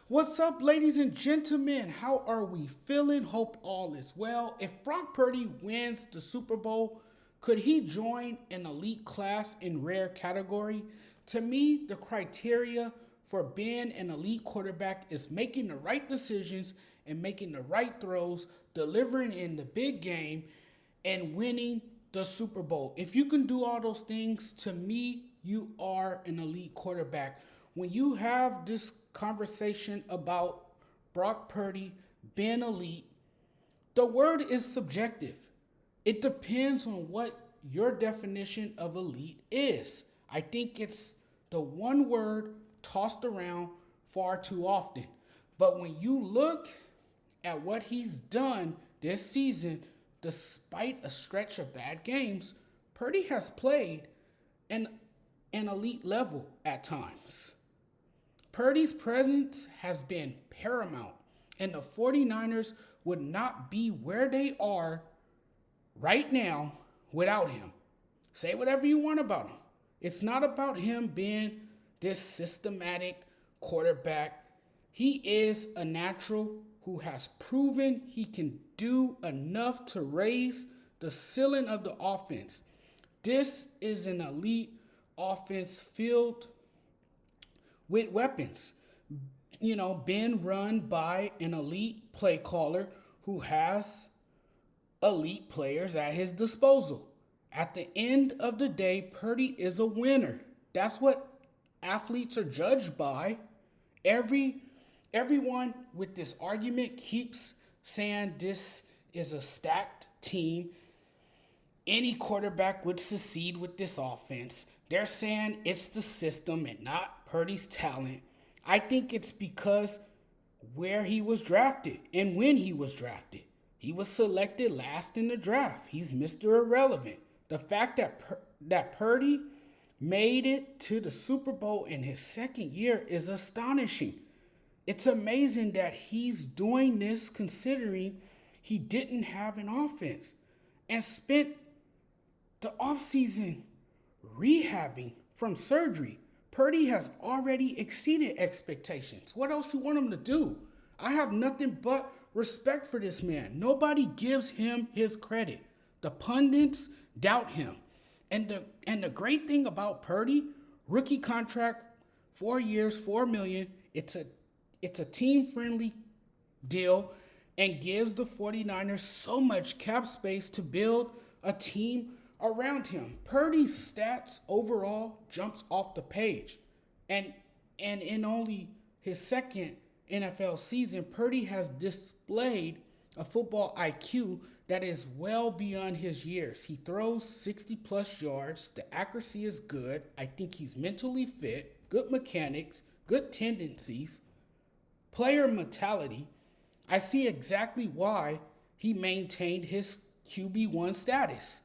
What's up, ladies and gentlemen? How are we feeling? Hope all is well. If Brock Purdy wins the Super Bowl, could he join an elite class in rare category? To me, the criteria for being an elite quarterback is making the right decisions and making the right throws, delivering in the big game, and winning the Super Bowl. If you can do all those things, to me, you are an elite quarterback. When you have this conversation about Brock Purdy being elite, the word is subjective. It depends on what your definition of elite is. I think it's the one word tossed around far too often. But when you look at what he's done this season, despite a stretch of bad games, Purdy has played an elite level at times. Purdy's presence has been paramount, and the 49ers would not be where they are right now without him. Say whatever you want about him. It's not about him being this systematic quarterback. He is a natural who has proven he can do enough to raise the ceiling of the offense. This is an elite offense filled with weapons, being run by an elite play caller who has elite players at his disposal. At the end of the day, Purdy is a winner. That's what athletes are judged by. Everyone with this argument keeps saying this is a stacked team. Any quarterback would succeed with this offense. They're saying it's the system and not Purdy's talent. I think it's because where he was drafted and when he was drafted. He was selected last in the draft. He's Mr. Irrelevant. The fact that Purdy made it to the Super Bowl in his second year is astonishing. It's amazing that he's doing this considering he didn't have an offense and spent the offseason rehabbing from surgery. Purdy has already exceeded expectations. What else you want him to do? I have nothing but respect for this man. Nobody gives him his credit. The pundits doubt him. And the great thing about Purdy, rookie contract, 4 years, $4 million. It's a team-friendly deal and gives the 49ers so much cap space to build a team around him. Purdy's stats overall jumps off the page. And in only his second NFL season, Purdy has displayed a football IQ that is well beyond his years. He throws 60 plus yards. The accuracy is good. I think he's mentally fit, good mechanics, good tendencies, player mentality. I see exactly why he maintained his QB1 status.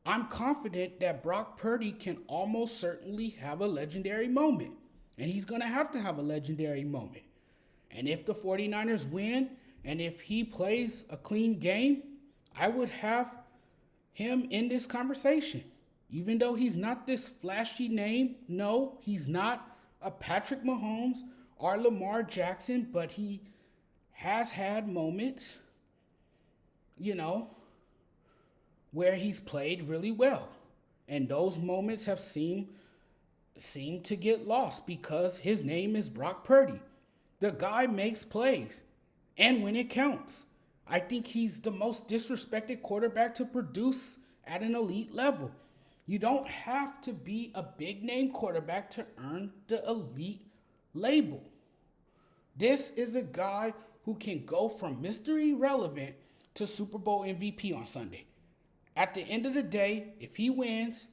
I'm confident that Brock Purdy can almost certainly have a legendary moment. And he's going to have a legendary moment. And if the 49ers win, and if he plays a clean game, I would have him in this conversation. Even though he's not this flashy name, no, he's not a Patrick Mahomes or Lamar Jackson, but he has had moments, where he's played really well. And those moments have seemed to get lost because his name is Brock Purdy. The guy makes plays, and when it counts. I think he's the most disrespected quarterback to produce at an elite level. You don't have to be a big name quarterback to earn the elite label. This is a guy who can go from Mr. Irrelevant to Super Bowl MVP on Sunday. At the end of the day, if he wins,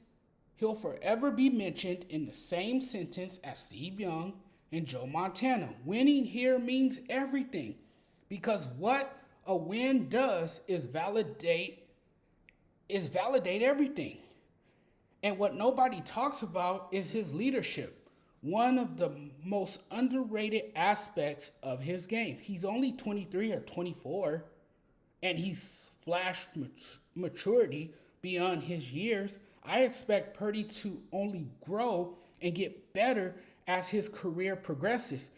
he'll forever be mentioned in the same sentence as Steve Young and Joe Montana. Winning here means everything because what a win does is validate everything. And what nobody talks about is his leadership. One of the most underrated aspects of his game. He's only 23 or 24, and he's flashed maturity beyond his years. I expect Purdy to only grow and get better as his career progresses.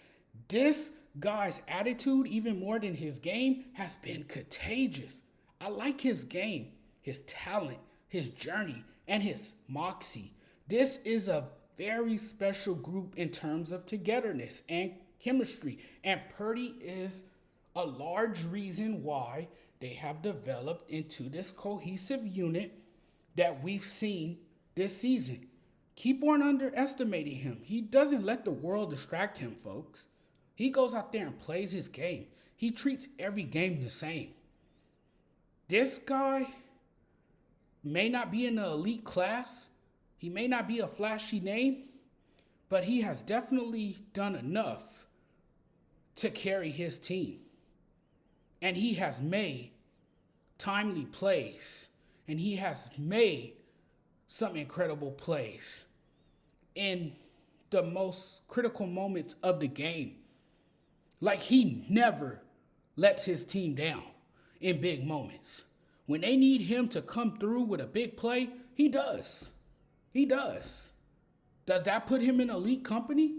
This guy's attitude, even more than his game, has been contagious. I like his game, his talent, his journey, and his moxie. This is a very special group in terms of togetherness and chemistry. And Purdy is a large reason why they have developed into this cohesive unit that we've seen this season. Keep on underestimating him. He doesn't let the world distract him, folks. He goes out there and plays his game. He treats every game the same. This guy may not be in the elite class. He may not be a flashy name, but he has definitely done enough to carry his team. And he has made timely plays. And he has made some incredible plays in the most critical moments of the game. Like, he never lets his team down in big moments. When they need him to come through with a big play, he does. He does. Does that put him in elite company?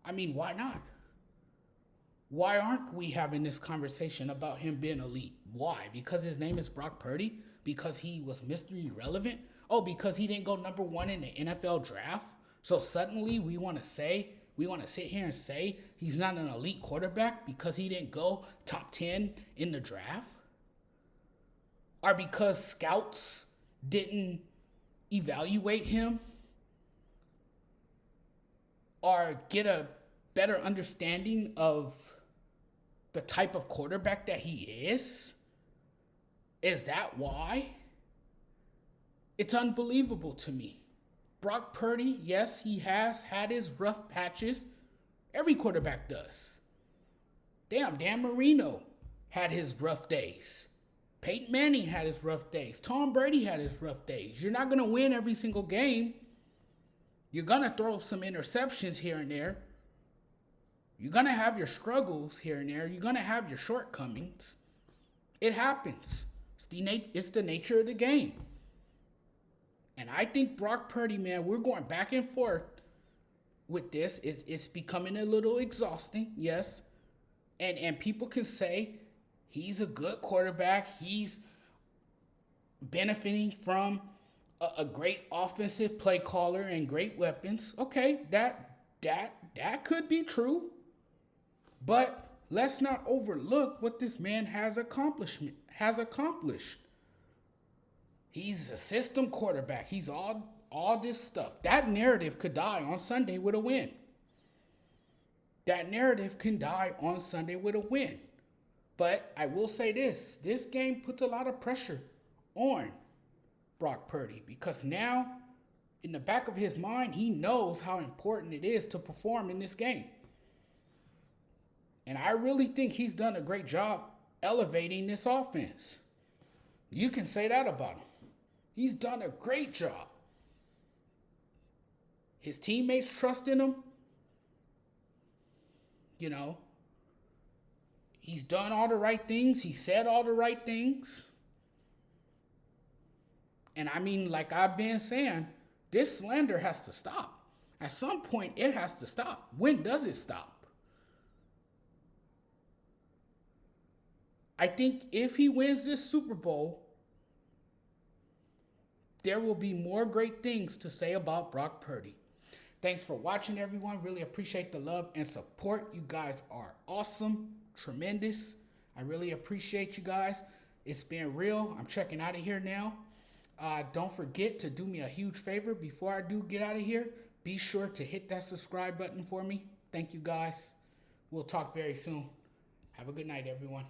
I mean, why not? Why aren't we having this conversation about him being elite? Why? Because his name is Brock Purdy? Because he was Mr. Irrelevant? Oh, because he didn't go number 1 in the NFL draft? So suddenly we want to sit here and say he's not an elite quarterback because he didn't go top 10 in the draft? Or because scouts didn't evaluate him or get a better understanding of the type of quarterback that he is? Is that why? It's unbelievable to me. Brock Purdy, yes, he has had his rough patches. Every quarterback does. Damn, Dan Marino had his rough days. Peyton Manning had his rough days. Tom Brady had his rough days. You're not going to win every single game. You're going to throw some interceptions here and there. You're going to have your struggles here and there. You're going to have your shortcomings. It happens. It's the nature of the game. And I think Brock Purdy, man, we're going back and forth with this. It's becoming a little exhausting, yes. And people can say he's a good quarterback. He's benefiting from a great offensive play caller and great weapons. Okay, that could be true. But let's not overlook what this man has accomplished. He's a system quarterback. He's all this stuff. That narrative could die on Sunday with a win. That narrative can die on Sunday with a win. But I will say this game puts a lot of pressure on Brock Purdy because now, in the back of his mind, he knows how important it is to perform in this game. And I really think he's done a great job elevating this offense. You can say that about him. He's done a great job. His teammates trust in him. You know, he's done all the right things. He said all the right things. And I mean, like I've been saying, this slander has to stop. At some point, it has to stop. When does it stop? I think if he wins this Super Bowl, there will be more great things to say about Brock Purdy. Thanks for watching, everyone. Really appreciate the love and support. You guys are awesome, tremendous. I really appreciate you guys. It's been real. I'm checking out of here now. Don't forget to do me a huge favor before I do get out of here. Be sure to hit that subscribe button for me. Thank you, guys. We'll talk very soon. Have a good night, everyone.